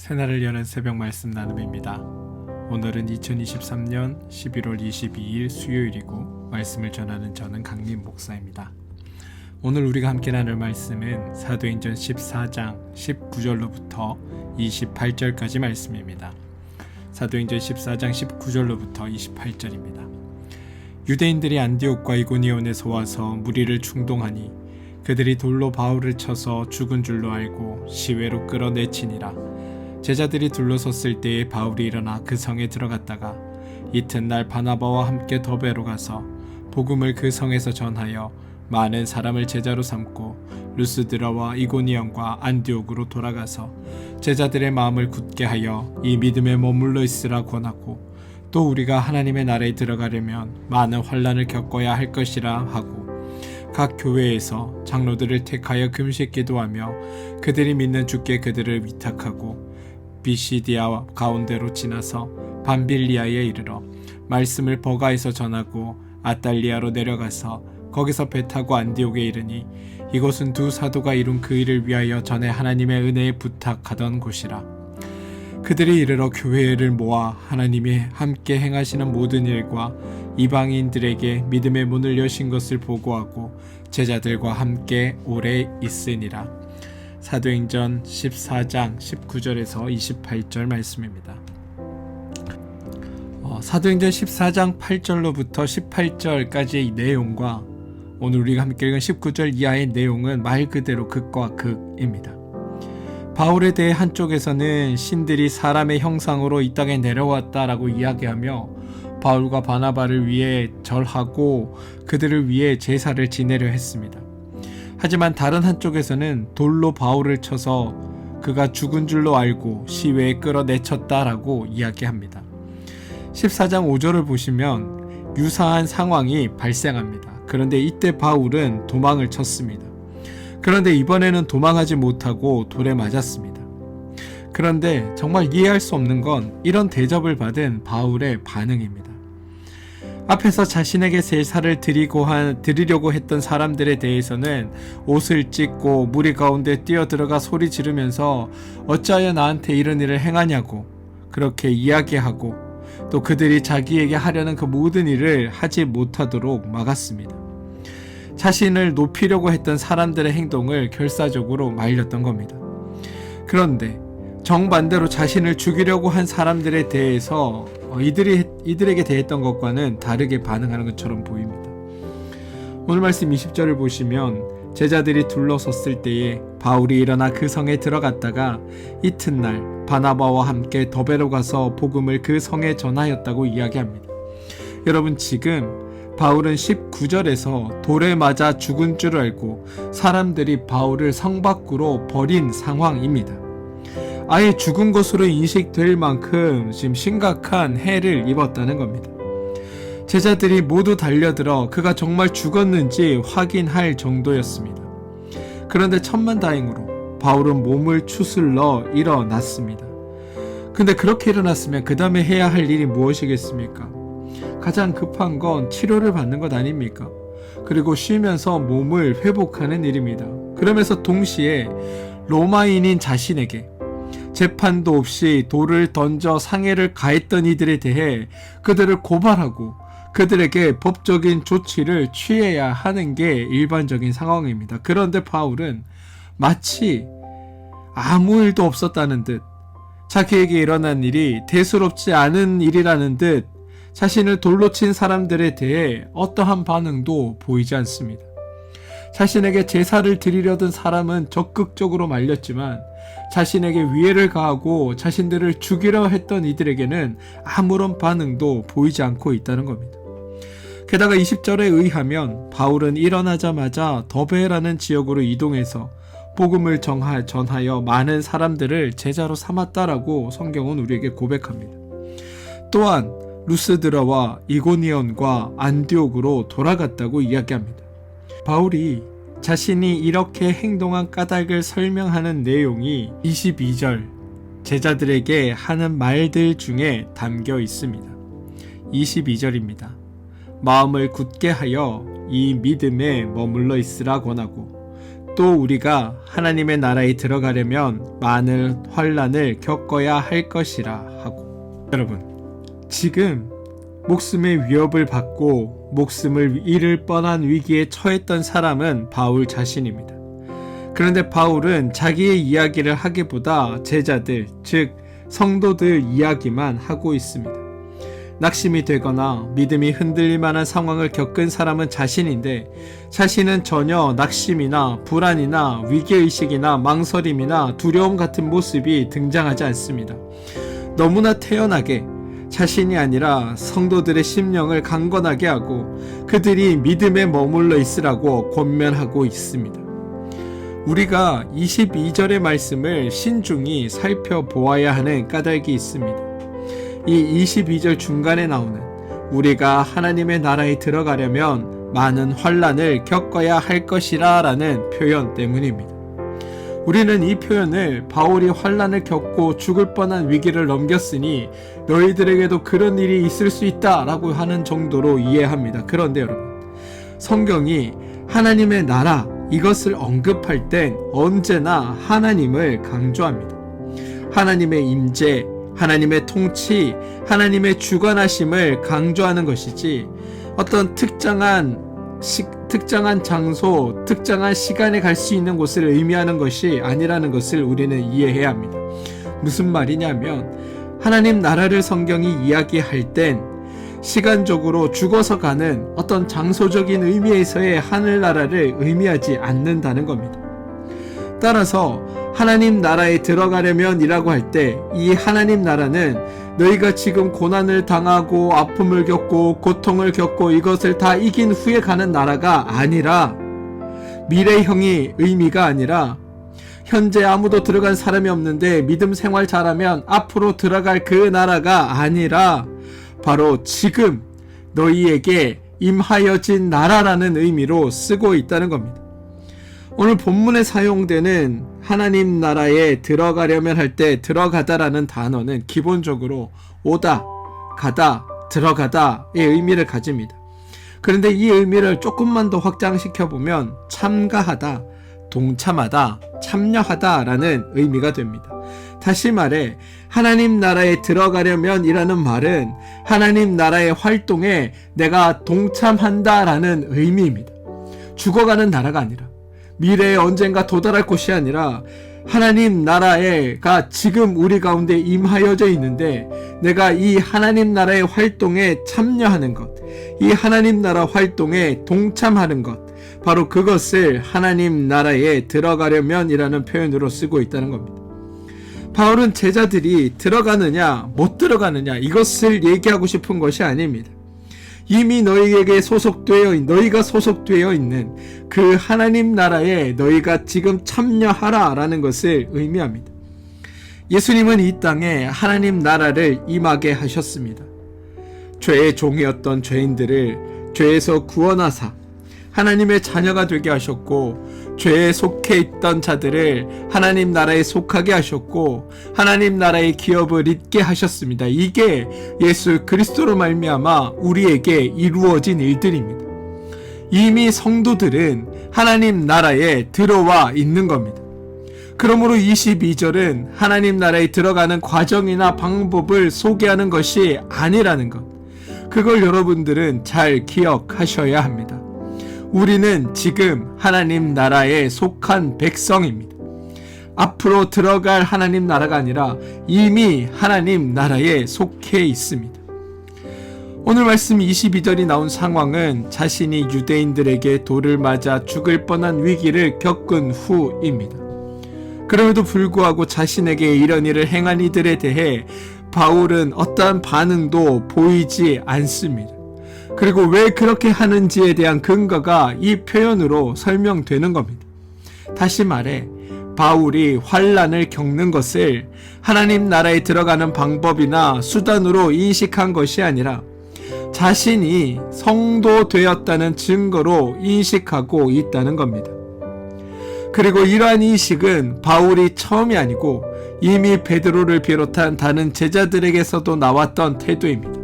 새날을 여는 새벽 말씀 나눔입니다. 오늘은 2023년 11월 22일 수요일이고 말씀을 전하는 저는 강림 목사입니다. 오늘 우리가 함께 나눌 말씀은 사도행전 14장 19절로부터 28절까지 말씀입니다. 사도행전 14장 19절로부터 28절입니다. 유대인들이 안디옥과 이고니온에서 와서 무리를 충동하니 그들이 돌로 바울을 쳐서 죽은 줄로 알고 시외로 끌어내치니라. 제자들이 둘러섰을 때에 바울이 일어나 그 성에 들어갔다가 이튿날 바나바와 함께 더베로 가서 복음을 그 성에서 전하여 많은 사람을 제자로 삼고 루스드라와 이고니온과 안디옥으로 돌아가서 제자들의 마음을 굳게 하여 이 믿음에 머물러 있으라 권하고 또 우리가 하나님의 나라에 들어가려면 많은 환난을 겪어야 할 것이라 하고 각 교회에서 장로들을 택하여 금식 기도하며 그들이 믿는 주께 그들을 위탁하고 비시디아 가운데로 지나서 밤빌리아에 이르러 말씀을 버가에서 전하고 아달리아로 내려가서 거기서 배 타고 안디옥에 이르니 이곳은 두 사도가 이룬 그 일을 위하여 전에 하나님의 은혜에 부탁하던 곳이라. 그들이 이르러 교회를 모아 하나님이 함께 행하시는 모든 일과 이방인들에게 믿음의 문을 여신 것을 보고하고 제자들과 함께 오래 있으니라. 사도행전 14장 19절에서 28절 말씀입니다. 사도행전 14장 8절로부터 18절까지의 내용과 오늘 우리가 함께 읽은 19절 이하의 내용은 말 그대로 극과 극입니다. 바울에 대해 한쪽에서는 신들이 사람의 형상으로 이 땅에 내려왔다라고 이야기하며 바울과 바나바를 위해 절하고 그들을 위해 제사를 지내려 했습니다. 하지만 다른 한쪽에서는 돌로 바울을 쳐서 그가 죽은 줄로 알고 시외에 끌어내쳤다라고 이야기합니다. 14장 5절을 보시면 유사한 상황이 발생합니다. 그런데 이때 바울은 도망을 쳤습니다. 그런데 이번에는 도망하지 못하고 돌에 맞았습니다. 그런데 정말 이해할 수 없는 건 이런 대접을 받은 바울의 반응입니다. 앞에서 자신에게 제사를 드리려고 했던 사람들에 대해서는 옷을 찢고 무리 가운데 뛰어들어가 소리 지르면서 어찌하여 나한테 이런 일을 행하냐고 그렇게 이야기하고 또 그들이 자기에게 하려는 그 모든 일을 하지 못하도록 막았습니다. 자신을 높이려고 했던 사람들의 행동을 결사적으로 말렸던 겁니다. 그런데 정반대로 자신을 죽이려고 한 사람들에 대해서 이들에게 대했던 것과는 다르게 반응하는 것처럼 보입니다. 오늘 말씀 20절을 보시면 제자들이 둘러섰을 때에 바울이 일어나 그 성에 들어갔다가 이튿날 바나바와 함께 더베로 가서 복음을 그 성에 전하였다고 이야기합니다. 여러분, 지금 바울은 19절에서 돌에 맞아 죽은 줄 알고 사람들이 바울을 성 밖으로 버린 상황입니다. 아예 죽은 것으로 인식될 만큼 지금 심각한 해를 입었다는 겁니다. 제자들이 모두 달려들어 그가 정말 죽었는지 확인할 정도였습니다. 그런데 천만다행으로 바울은 몸을 추슬러 일어났습니다. 근데 그렇게 일어났으면 그 다음에 해야 할 일이 무엇이겠습니까? 가장 급한 건 치료를 받는 것 아닙니까? 그리고 쉬면서 몸을 회복하는 일입니다. 그러면서 동시에 로마인인 자신에게 재판도 없이 돌을 던져 상해를 가했던 이들에 대해 그들을 고발하고 그들에게 법적인 조치를 취해야 하는 게 일반적인 상황입니다. 그런데 바울은 마치 아무 일도 없었다는 듯 자기에게 일어난 일이 대수롭지 않은 일이라는 듯 자신을 돌로 친 사람들에 대해 어떠한 반응도 보이지 않습니다. 자신에게 제사를 드리려던 사람은 적극적으로 말렸지만 자신에게 위해를 가하고 자신들을 죽이려 했던 이들에게는 아무런 반응도 보이지 않고 있다는 겁니다. 게다가 20절에 의하면 바울은 일어나자마자 더베라는 지역으로 이동해서 복음을 전하여 많은 사람들을 제자로 삼았다라고 성경은 우리에게 고백합니다. 또한 루스드라와 이고니온과 안디옥으로 돌아갔다고 이야기합니다. 바울이 자신이 이렇게 행동한 까닭을 설명하는 내용이 22절 제자들에게 하는 말들 중에 담겨 있습니다. 22절입니다. 마음을 굳게 하여 이 믿음에 머물러 있으라 권하고 또 우리가 하나님의 나라에 들어가려면 많은 환난을 겪어야 할 것이라 하고, 여러분, 지금 목숨의 위협을 받고 목숨을 잃을 뻔한 위기에 처했던 사람은 바울 자신입니다. 그런데 바울은 자기의 이야기를 하기보다 제자들, 즉 성도들 이야기만 하고 있습니다. 낙심이 되거나 믿음이 흔들릴 만한 상황을 겪은 사람은 자신인데, 자신은 전혀 낙심이나 불안이나 위기의식이나 망설임이나 두려움 같은 모습이 등장하지 않습니다. 너무나 태연하게 자신이 아니라 성도들의 심령을 강건하게 하고 그들이 믿음에 머물러 있으라고 권면하고 있습니다. 우리가 22절의 말씀을 신중히 살펴보아야 하는 까닭이 있습니다. 이 22절 중간에 나오는 우리가 하나님의 나라에 들어가려면 많은 환난을 겪어야 할 것이라 라는 표현 때문입니다. 우리는 이 표현을 바울이 환난을 겪고 죽을 뻔한 위기를 넘겼으니 너희들에게도 그런 일이 있을 수 있다 라고 하는 정도로 이해합니다. 그런데 여러분, 성경이 하나님의 나라 이것을 언급할 땐 언제나 하나님을 강조합니다. 하나님의 임재, 하나님의 통치, 하나님의 주관하심을 강조하는 것이지 어떤 특정한 장소, 특정한 시간에 갈 수 있는 곳을 의미하는 것이 아니라는 것을 우리는 이해해야 합니다. 무슨 말이냐면 하나님 나라를 성경이 이야기할 땐 시간적으로 죽어서 가는 어떤 장소적인 의미에서의 하늘나라를 의미하지 않는다는 겁니다. 따라서 하나님 나라에 들어가려면 이라고 할 때 이 하나님 나라는 너희가 지금 고난을 당하고 아픔을 겪고 고통을 겪고 이것을 다 이긴 후에 가는 나라가 아니라, 미래형이 의미가 아니라 현재 아무도 들어간 사람이 없는데 믿음 생활 잘하면 앞으로 들어갈 그 나라가 아니라 바로 지금 너희에게 임하여진 나라라는 의미로 쓰고 있다는 겁니다. 오늘 본문에 사용되는 하나님 나라에 들어가려면 할 때 들어가다라는 단어는 기본적으로 오다, 가다, 들어가다의 의미를 가집니다. 그런데 이 의미를 조금만 더 확장시켜보면 참가하다, 동참하다, 참여하다 라는 의미가 됩니다. 다시 말해 하나님 나라에 들어가려면 이라는 말은 하나님 나라의 활동에 내가 동참한다 라는 의미입니다. 죽어가는 나라가 아니라, 미래에 언젠가 도달할 곳이 아니라 하나님 나라가 지금 우리 가운데 임하여져 있는데 내가 이 하나님 나라의 활동에 참여하는 것, 이 하나님 나라 활동에 동참하는 것, 바로 그것을 하나님 나라에 들어가려면 이라는 표현으로 쓰고 있다는 겁니다. 바울은 제자들이 들어가느냐 못 들어가느냐 이것을 얘기하고 싶은 것이 아닙니다. 이미 너희가 소속되어 있는 그 하나님 나라에 너희가 지금 참여하라 라는 것을 의미합니다. 예수님은 이 땅에 하나님 나라를 임하게 하셨습니다. 죄의 종이었던 죄인들을 죄에서 구원하사 하나님의 자녀가 되게 하셨고, 죄에 속해 있던 자들을 하나님 나라에 속하게 하셨고, 하나님 나라의 기업을 잇게 하셨습니다. 이게 예수 그리스도로 말미암아 우리에게 이루어진 일들입니다. 이미 성도들은 하나님 나라에 들어와 있는 겁니다. 그러므로 22절은 하나님 나라에 들어가는 과정이나 방법을 소개하는 것이 아니라는 것, 그걸 여러분들은 잘 기억하셔야 합니다. 우리는 지금 하나님 나라에 속한 백성입니다. 앞으로 들어갈 하나님 나라가 아니라 이미 하나님 나라에 속해 있습니다. 오늘 말씀 22절이 나온 상황은 자신이 유대인들에게 돌을 맞아 죽을 뻔한 위기를 겪은 후입니다. 그럼에도 불구하고 자신에게 이런 일을 행한 이들에 대해 바울은 어떠한 반응도 보이지 않습니다. 그리고 왜 그렇게 하는지에 대한 근거가 이 표현으로 설명되는 겁니다. 다시 말해 바울이 환난을 겪는 것을 하나님 나라에 들어가는 방법이나 수단으로 인식한 것이 아니라 자신이 성도 되었다는 증거로 인식하고 있다는 겁니다. 그리고 이러한 인식은 바울이 처음이 아니고 이미 베드로를 비롯한 다른 제자들에게서도 나왔던 태도입니다.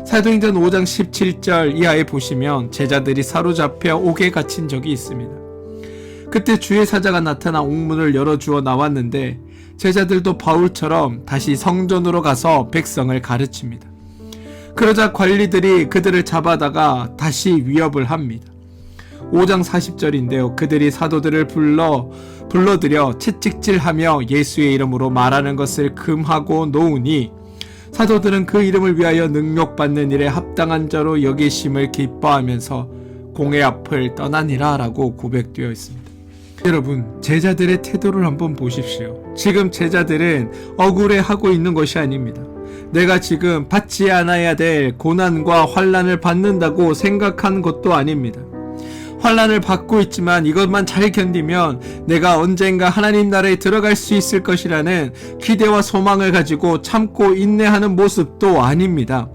사도행전 5장 17절 이하에 보시면 제자들이 사로잡혀 옥에 갇힌 적이 있습니다. 그때 주의 사자가 나타나 옥문을 열어주어 나왔는데 제자들도 바울처럼 다시 성전으로 가서 백성을 가르칩니다. 그러자 관리들이 그들을 잡아다가 다시 위협을 합니다. 5장 40절인데요. 그들이 사도들을 불러들여 채찍질하며 예수의 이름으로 말하는 것을 금하고 놓으니 사도들은 그 이름을 위하여 능욕받는 일에 합당한 자로 여기심을 기뻐하면서 공회 앞을 떠나니라 라고 고백되어 있습니다. 여러분, 제자들의 태도를 한번 보십시오. 지금 제자들은 억울해하고 있는 것이 아닙니다. 내가 지금 받지 않아야 될 고난과 환난을 받는다고 생각한 것도 아닙니다. 환난을 받고 있지만 이것만 잘 견디면 내가 언젠가 하나님 나라에 들어갈 수 있을 것이라는 기대와 소망을 가지고 참고 인내하는 모습도 아닙니다.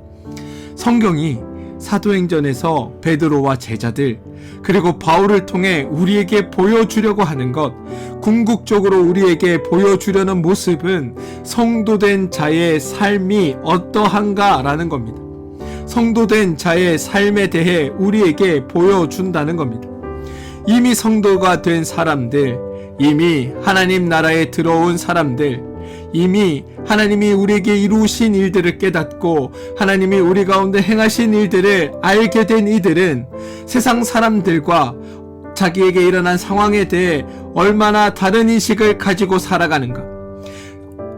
성경이 사도행전에서 베드로와 제자들 그리고 바울을 통해 우리에게 보여주려고 하는 것, 궁극적으로 우리에게 보여주려는 모습은 성도된 자의 삶이 어떠한가라는 겁니다. 성도된 자의 삶에 대해 우리에게 보여준다는 겁니다. 이미 성도가 된 사람들, 이미 하나님 나라에 들어온 사람들, 이미 하나님이 우리에게 이루신 일들을 깨닫고 하나님이 우리 가운데 행하신 일들을 알게 된 이들은 세상 사람들과 자기에게 일어난 상황에 대해 얼마나 다른 인식을 가지고 살아가는가,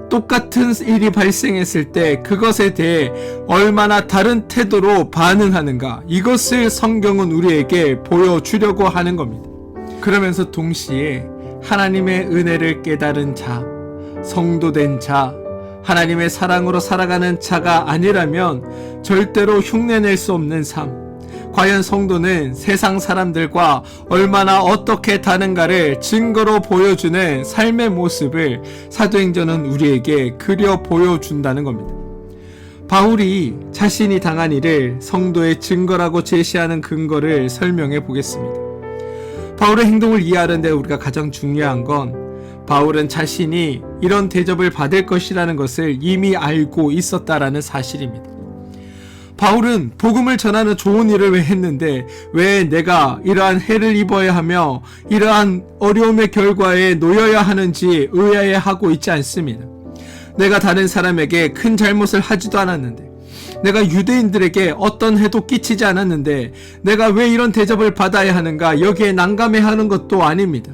똑같은 일이 발생했을 때 그것에 대해 얼마나 다른 태도로 반응하는가, 이것을 성경은 우리에게 보여주려고 하는 겁니다. 그러면서 동시에 하나님의 은혜를 깨달은 자, 성도된 자, 하나님의 사랑으로 살아가는 자가 아니라면 절대로 흉내낼 수 없는 삶, 과연 성도는 세상 사람들과 얼마나 어떻게 다른가를 증거로 보여주는 삶의 모습을 사도행전은 우리에게 그려 보여준다는 겁니다. 바울이 자신이 당한 일을 성도의 증거라고 제시하는 근거를 설명해 보겠습니다. 바울의 행동을 이해하는 데 우리가 가장 중요한 건 바울은 자신이 이런 대접을 받을 것이라는 것을 이미 알고 있었다라는 사실입니다. 바울은 복음을 전하는 좋은 일을 왜 했는데 왜 내가 이러한 해를 입어야 하며 이러한 어려움의 결과에 놓여야 하는지 의아해하고 있지 않습니다. 내가 다른 사람에게 큰 잘못을 하지도 않았는데, 내가 유대인들에게 어떤 해도 끼치지 않았는데 내가 왜 이런 대접을 받아야 하는가, 여기에 난감해하는 것도 아닙니다.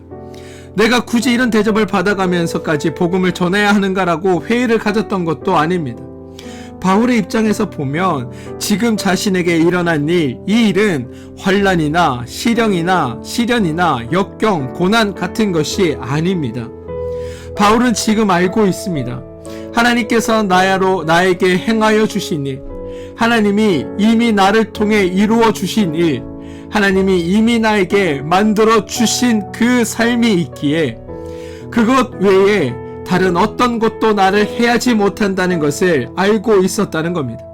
내가 굳이 이런 대접을 받아가면서까지 복음을 전해야 하는가라고 회의를 가졌던 것도 아닙니다. 바울의 입장에서 보면 지금 자신에게 일어난 일, 이 일은 환난이나 시련이나 역경, 고난 같은 것이 아닙니다. 바울은 지금 알고 있습니다. 하나님께서 나에게 행하여 주신 일, 하나님이 이미 나를 통해 이루어 주신 일, 하나님이 이미 나에게 만들어 주신 그 삶이 있기에 그것 외에 다른 어떤 것도 나를 해하지 못한다는 것을 알고 있었다는 겁니다.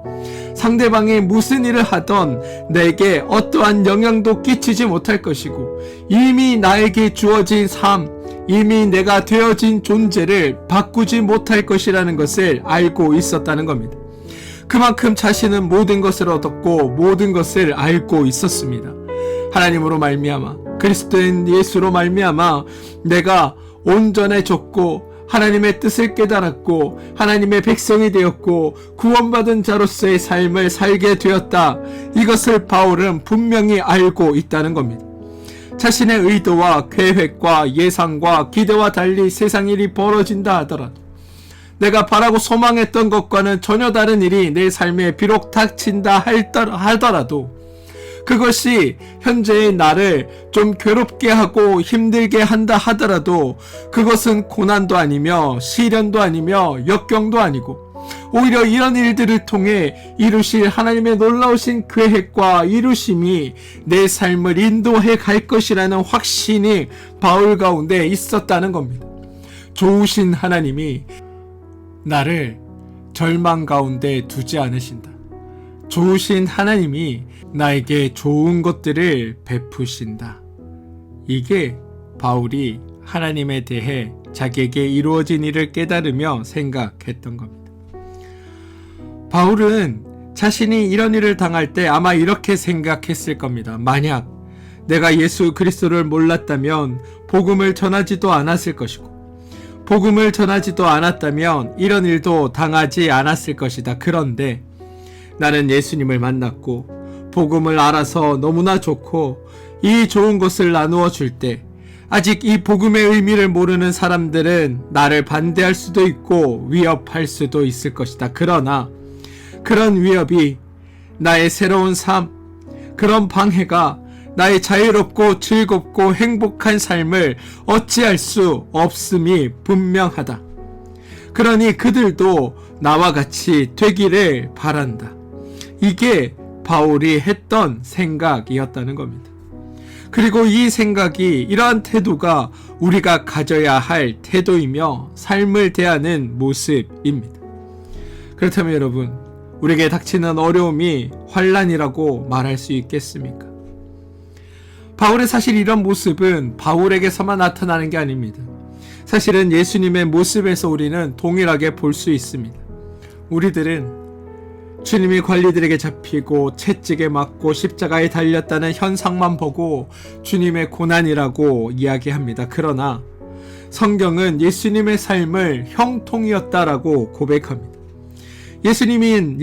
상대방이 무슨 일을 하던 내게 어떠한 영향도 끼치지 못할 것이고 이미 나에게 주어진 삶, 이미 내가 되어진 존재를 바꾸지 못할 것이라는 것을 알고 있었다는 겁니다. 그만큼 자신은 모든 것을 얻었고 모든 것을 알고 있었습니다. 하나님으로 말미암아, 그리스도인 예수로 말미암아 내가 온전해졌고 하나님의 뜻을 깨달았고 하나님의 백성이 되었고 구원받은 자로서의 삶을 살게 되었다. 이것을 바울은 분명히 알고 있다는 겁니다. 자신의 의도와 계획과 예상과 기대와 달리 세상 일이 벌어진다 하더라도, 내가 바라고 소망했던 것과는 전혀 다른 일이 내 삶에 비록 닥친다 하더라도 그것이 현재의 나를 좀 괴롭게 하고 힘들게 한다 하더라도 그것은 고난도 아니며 시련도 아니며 역경도 아니고 오히려 이런 일들을 통해 이루실 하나님의 놀라우신 계획과 이루심이 내 삶을 인도해 갈 것이라는 확신이 바울 가운데 있었다는 겁니다. 좋으신 하나님이 나를 절망 가운데 두지 않으신다. 좋으신 하나님이 나에게 좋은 것들을 베푸신다. 이게 바울이 하나님에 대해 자기에게 이루어진 일을 깨달으며 생각했던 겁니다. 바울은 자신이 이런 일을 당할 때 아마 이렇게 생각했을 겁니다. 만약 내가 예수 그리스도를 몰랐다면 복음을 전하지도 않았을 것이고, 복음을 전하지도 않았다면 이런 일도 당하지 않았을 것이다. 그런데 나는 예수님을 만났고 복음을 알아서 너무나 좋고, 이 좋은 것을 나누어 줄 때 아직 이 복음의 의미를 모르는 사람들은 나를 반대할 수도 있고 위협할 수도 있을 것이다. 그러나 그런 위협이 나의 새로운 삶, 그런 방해가 나의 자유롭고 즐겁고 행복한 삶을 어찌할 수 없음이 분명하다. 그러니 그들도 나와 같이 되기를 바란다. 이게 바울이 했던 생각이었다는 겁니다. 그리고 이 생각이, 이러한 태도가 우리가 가져야 할 태도이며 삶을 대하는 모습입니다. 그렇다면 여러분, 우리에게 닥치는 어려움이 환난이라고 말할 수 있겠습니까? 바울의 사실 이런 모습은 바울에게서만 나타나는 게 아닙니다. 사실은 예수님의 모습에서 우리는 동일하게 볼 수 있습니다. 우리들은 주님이 관리들에게 잡히고 채찍에 맞고 십자가에 달렸다는 현상만 보고 주님의 고난이라고 이야기합니다. 그러나 성경은 예수님의 삶을 형통이었다라고 고백합니다. 예수님은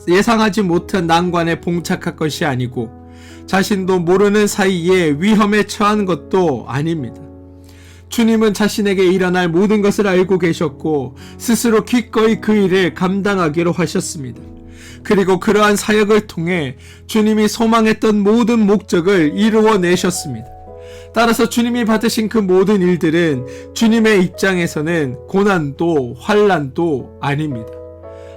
예상하지 못한 난관에 봉착할 것이 아니고 자신도 모르는 사이에 위험에 처한 것도 아닙니다. 주님은 자신에게 일어날 모든 것을 알고 계셨고 스스로 기꺼이 그 일을 감당하기로 하셨습니다. 그리고 그러한 사역을 통해 주님이 소망했던 모든 목적을 이루어내셨습니다. 따라서 주님이 받으신 그 모든 일들은 주님의 입장에서는 고난도 환난도 아닙니다.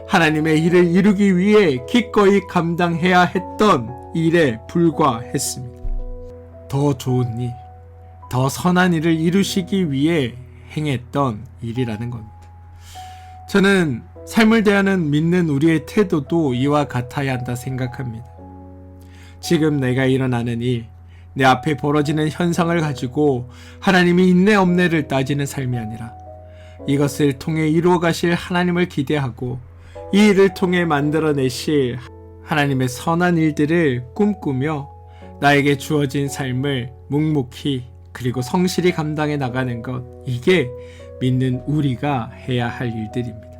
하나님의 일을 이루기 위해 기꺼이 감당해야 했던 일에 불과했습니다. 더 좋은 일, 더 선한 일을 이루시기 위해 행했던 일이라는 겁니다. 저는 삶을 대하는 믿는 우리의 태도도 이와 같아야 한다 생각합니다. 지금 내가 일어나는 일, 내 앞에 벌어지는 현상을 가지고 하나님이 있네 없네를 따지는 삶이 아니라 이것을 통해 이루어 가실 하나님을 기대하고 이 일을 통해 만들어내실 하나님의 선한 일들을 꿈꾸며 나에게 주어진 삶을 묵묵히 그리고 성실히 감당해 나가는 것, 이게 믿는 우리가 해야 할 일들입니다.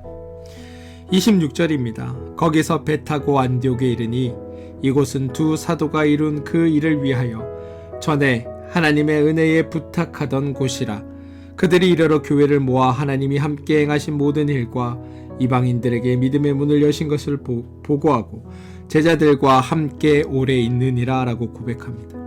26절입니다. 거기서 배 타고 안디옥에 이르니 이곳은 두 사도가 이룬 그 일을 위하여 전에 하나님의 은혜에 부탁하던 곳이라. 그들이 이르러 교회를 모아 하나님이 함께 행하신 모든 일과 이방인들에게 믿음의 문을 여신 것을 보고하고 제자들과 함께 오래 있느니라 라고 고백합니다.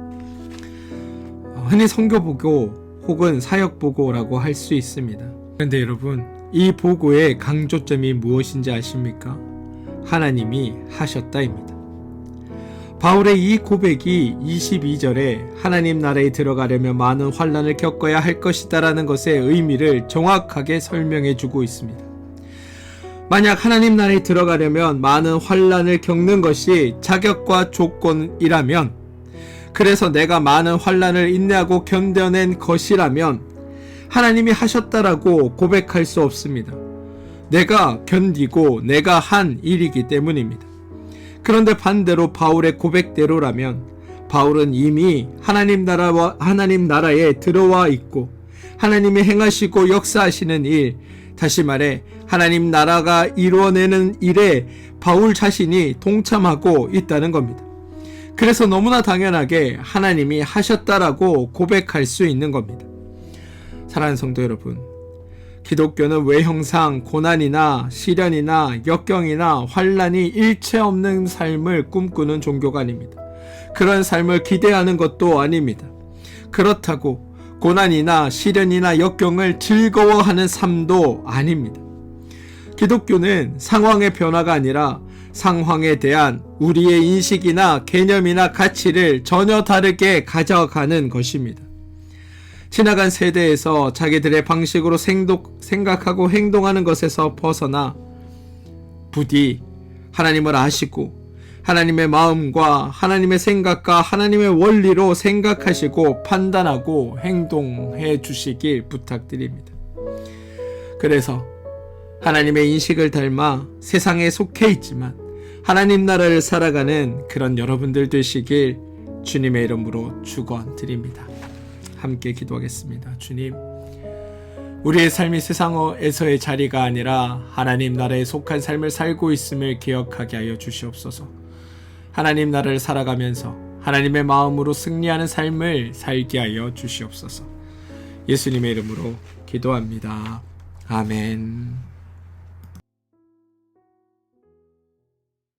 흔히 선교보고 혹은 사역보고라고 할 수 있습니다. 그런데 여러분, 이 보고의 강조점이 무엇인지 아십니까? 하나님이 하셨다입니다. 바울의 이 고백이 22절에 하나님 나라에 들어가려면 많은 환난을 겪어야 할 것이다 라는 것의 의미를 정확하게 설명해 주고 있습니다. 만약 하나님 나라에 들어가려면 많은 환난을 겪는 것이 자격과 조건이라면, 그래서 내가 많은 환난을 인내하고 견뎌낸 것이라면 하나님이 하셨다라고 고백할 수 없습니다. 내가 견디고 내가 한 일이기 때문입니다. 그런데 반대로 바울의 고백대로라면 바울은 이미 하나님 나라에 들어와 있고 하나님이 행하시고 역사하시는 일, 다시 말해 하나님 나라가 이루어내는 일에 바울 자신이 동참하고 있다는 겁니다. 그래서 너무나 당연하게 하나님이 하셨다라고 고백할 수 있는 겁니다. 사랑하는 성도 여러분, 기독교는 외형상 고난이나 시련이나 역경이나 환난이 일체 없는 삶을 꿈꾸는 종교가 아닙니다. 그런 삶을 기대하는 것도 아닙니다. 그렇다고 고난이나 시련이나 역경을 즐거워하는 삶도 아닙니다. 기독교는 상황의 변화가 아니라 상황에 대한 우리의 인식이나 개념이나 가치를 전혀 다르게 가져가는 것입니다. 지나간 세대에서 자기들의 방식으로 생각하고 행동하는 것에서 벗어나 부디 하나님을 아시고 하나님의 마음과 하나님의 생각과 하나님의 원리로 생각하시고 판단하고 행동해 주시길 부탁드립니다. 그래서 하나님의 인식을 닮아 세상에 속해 있지만 하나님 나라를 살아가는 그런 여러분들 되시길 주님의 이름으로 축원드립니다. 함께 기도하겠습니다. 주님, 우리의 삶이 세상에서의 자리가 아니라 하나님 나라에 속한 삶을 살고 있음을 기억하게 하여 주시옵소서. 하나님 나라를 살아가면서 하나님의 마음으로 승리하는 삶을 살게 하여 주시옵소서. 예수님의 이름으로 기도합니다. 아멘.